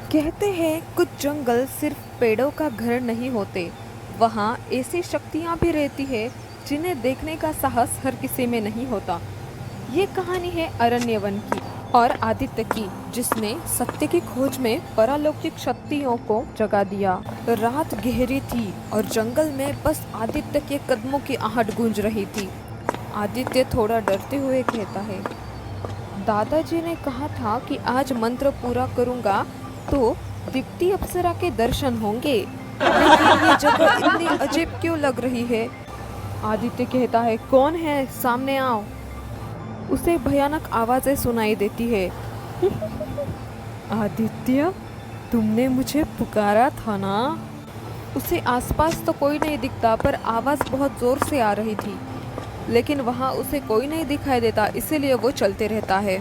कहते हैं कुछ जंगल सिर्फ पेड़ों का घर नहीं होते, वहाँ ऐसी शक्तियाँ भी रहती है जिन्हें देखने का साहस हर किसी में नहीं होता। ये कहानी है अरण्यवन की और आदित्य की, जिसने सत्य की खोज में परालौकिक शक्तियों को जगा दिया। रात गहरी थी और जंगल में बस आदित्य के कदमों की आहट गूंज रही थी। आदित्य थोड़ा डरते हुए कहता है, दादाजी ने कहा था कि आज मंत्र पूरा करूंगा तो दीप्ति अप्सरा के दर्शन होंगे, लेकिन ये जगह इतनी अजीब क्यों लग रही है? आदित्य कहता है, कौन है? सामने आओ। उसे भयानक आवाजें सुनाई देती है। आदित्य, तुमने मुझे पुकारा था ना? उसे आसपास तो कोई नहीं दिखता, पर आवाज बहुत जोर से आ रही थी। लेकिन वहाँ उसे कोई नहीं दिखाई देता, इसीलिए वो चलते रहता है।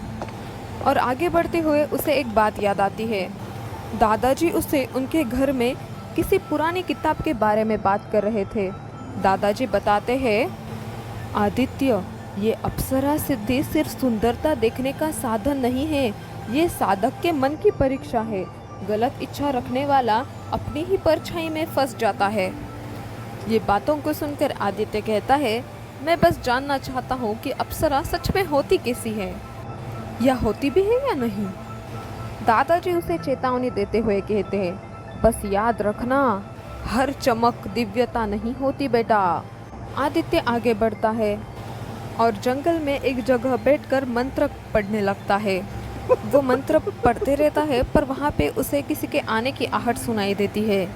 और आगे बढ़ते हुए उसे एक बात याद आती है। दादाजी उसे उनके घर में किसी पुरानी किताब के बारे में बात कर रहे थे। दादाजी बताते हैं, आदित्य, ये अप्सरा सिद्धि सिर्फ सुंदरता देखने का साधन नहीं है, ये साधक के मन की परीक्षा है। गलत इच्छा रखने वाला अपनी ही परछाई में फंस जाता है। ये बातों को सुनकर आदित्य कहता है, मैं बस जानना चाहता हूँ कि अप्सरा सच में होती कैसी है, या होती भी है या नहीं। दादाजी उसे चेतावनी देते हुए कहते हैं, बस याद रखना, हर चमक दिव्यता नहीं होती बेटा। आदित्य आगे बढ़ता है और जंगल में एक जगह बैठकर मंत्र पढ़ने लगता है। वो मंत्र पढ़ते रहता है, पर वहाँ पे उसे किसी के आने की आहट सुनाई देती है।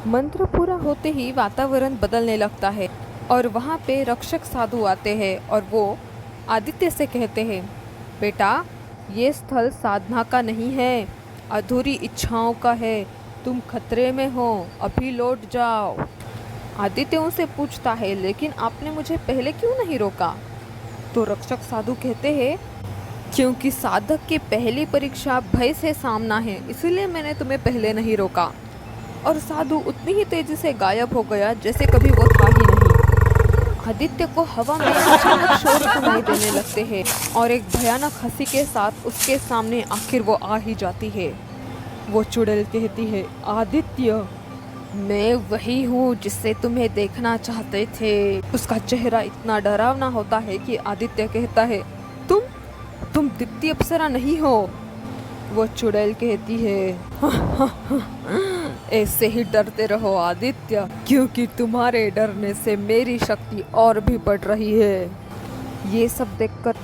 मंत्र पूरा होते ही वातावरण बदलने लगता है और वहाँ पे रक्षक साधु आते हैं और वो आदित्य से कहते हैं, बेटा, ये स्थल साधना का नहीं है, अधूरी इच्छाओं का है। तुम खतरे में हो, अभी लौट जाओ। आदित्य उनसे पूछता है, लेकिन आपने मुझे पहले क्यों नहीं रोका? तो रक्षक साधु कहते हैं, क्योंकि साधक की पहली परीक्षा भय से सामना है, इसलिए मैंने तुम्हें पहले नहीं रोका। और साधु उतनी ही तेजी से गायब हो गया जैसे कभी वो था ही नहीं। आदित्य को हवा में अचानक शोर सुनाई देने लगते हैं और एक भयानक हंसी के साथ उसके सामने आखिर वो आ ही जाती है। वो चुड़ैल कहती है, आदित्य, मैं वही हूँ जिससे तुम्हें देखना चाहते थे। उसका चेहरा इतना डरावना होता है कि आदित्य कहता है, तुम दीप्ति अप्सरा नहीं हो। वो चुड़ैल कहती है, ऐसे ही डरते रहो आदित्य, क्योंकि तुम्हारे डरने से मेरी शक्ति और भी बढ़ रही है। ये सब देखकर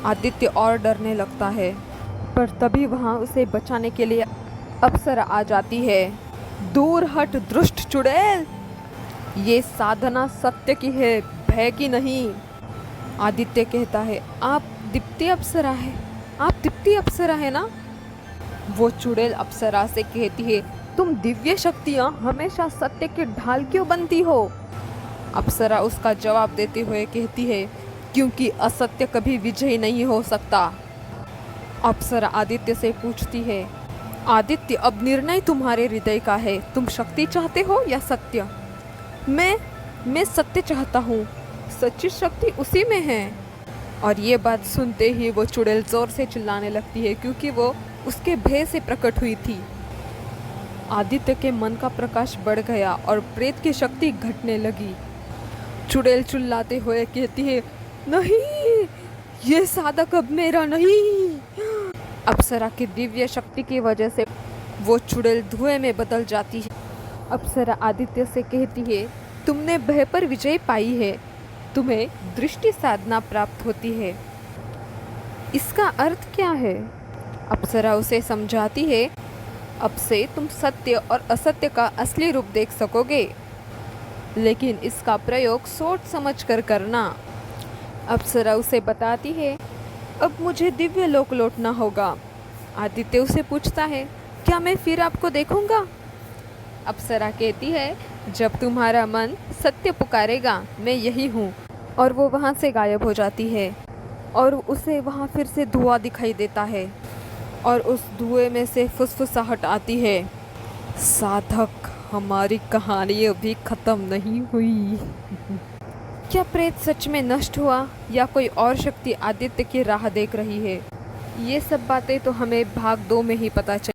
आदित्य और डरने लगता है, पर तभी वहाँ उसे बचाने के लिए अप्सरा आ जाती है। दूर हट दुष्ट चुड़ैल, ये साधना सत्य की है, भय की नहीं। आदित्य कहता है, आप दीप्ति अप्सरा है ना? वो चुड़ैल अप्सरा से कहती है, तुम दिव्य शक्तियाँ हमेशा सत्य की ढाल क्यों बनती हो? अप्सरा उसका जवाब देते हुए कहती है, क्योंकि असत्य कभी विजयी नहीं हो सकता। अप्सरा आदित्य से पूछती है, आदित्य, अब निर्णय तुम्हारे हृदय का है, तुम शक्ति चाहते हो या सत्य? मैं सत्य चाहता हूँ, सच्ची शक्ति उसी में है। और ये बात सुनते ही वो चुड़ैल जोर से चिल्लाने लगती है, क्योंकि वो उसके भय से प्रकट हुई थी। आदित्य के मन का प्रकाश बढ़ गया और प्रेत की शक्ति घटने लगी। चुड़ैल चिल्लाते हुए कहती है, नहीं, ये साधक अब मेरा नहीं। अप्सरा की दिव्य शक्ति की वजह से वो चुड़ैल धुएं में बदल जाती है। अप्सरा आदित्य से कहती है, तुमने भय पर विजय पाई है, तुम्हें दृष्टि साधना प्राप्त होती है। इसका अर्थ क्या है? अप्सरा उसे समझाती है, अब से तुम सत्य और असत्य का असली रूप देख सकोगे, लेकिन इसका प्रयोग सोच समझ कर करना। अप्सरा उसे बताती है, अब मुझे दिव्य लोक लौटना होगा। आदित्य उसे पूछता है, क्या मैं फिर आपको देखूंगा? अप्सरा कहती है, जब तुम्हारा मन सत्य पुकारेगा, मैं यही हूँ। और वो वहाँ से गायब हो जाती है और उसे वहाँ फिर से धुआं दिखाई देता है और उस धुएं में से फुसफुसाहट आती है, साधक, हमारी कहानी अभी खत्म नहीं हुई। क्या प्रेत सच में नष्ट हुआ या कोई और शक्ति आदित्य की राह देख रही है? ये सब बातें तो हमें भाग 2 में ही पता चली।